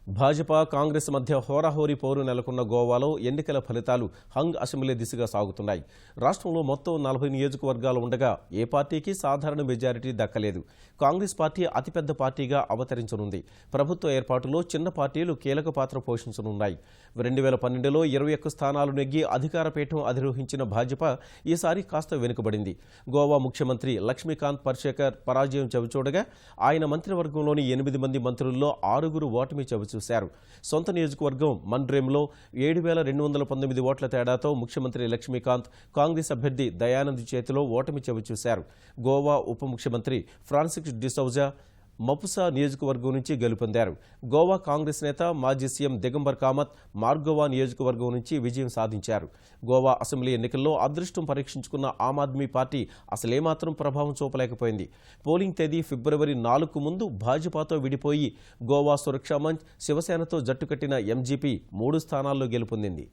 భాజపా కాంగ్రెస్ మధ్య హోరాహోరీ పోరు నెలకొన్న గోవాలో ఎన్నికల ఫలితాలు హంగ్ అసెంబ్లీ దిశగా సాగుతున్నాయి. రాష్ట్రంలో మొత్తం 40 నియోజకవర్గాలు ఉండగా ఏ పార్టీకి సాధారణ మెజారిటీ దక్కలేదు. కాంగ్రెస్ పార్టీ అతిపెద్ద పార్టీగా అవతరించనుంది. ప్రభుత్వ ఏర్పాటులో చిన్న పార్టీలు కీలక పాత్ర పోషించనున్నాయి. 2012లో 21 స్థానాలు నెగ్గి అధికార పీఠం అధిరోహించిన భాజపా ఈసారి కాస్త వెనుకబడింది. గోవా ముఖ్యమంత్రి లక్ష్మీకాంత్ పర్షేకర్ పరాజయం చవిచూడగా ఆయన మంత్రివర్గంలోని 8 మంది మంత్రుల్లో 6 ఓటమి చవిచూశారు. సొంత నియోజకవర్గం మండ్రేమ్లో 7,219 ఓట్ల తేడాతో ముఖ్యమంత్రి లక్ష్మీకాంత్ కాంగ్రెస్ అభ్యర్థి దయానంద్ చేతిలో ఓటమి చవిచూశారు. గోవా ఉప ముఖ్యమంత్రి ఫ్రాన్సిస్ డిసౌజా మపుసా నియోజకవర్గం నుంచి గెలుపొందారు. గోవా కాంగ్రెస్ నేత మాజీ సీఎం దిగంబర్ కామత్ మార్గోవా నియోజకవర్గం నుంచి విజయం సాధించారు. గోవా అసెంబ్లీ ఎన్నికల్లో అదృష్టం పరీక్షించుకున్న ఆమ్ ఆద్మీ పార్టీ అసలేమాత్రం ప్రభావం చూపలేకపోయింది. పోలింగ్ తేదీ ఫిబ్రవరి 4కు ముందు భాజపాతో విడిపోయి గోవా సురక్షా మంచ్, శివసేనతో జట్టుకట్టిన ఎంజీపీ 3 స్థానాల్లో గెలుపొందింది.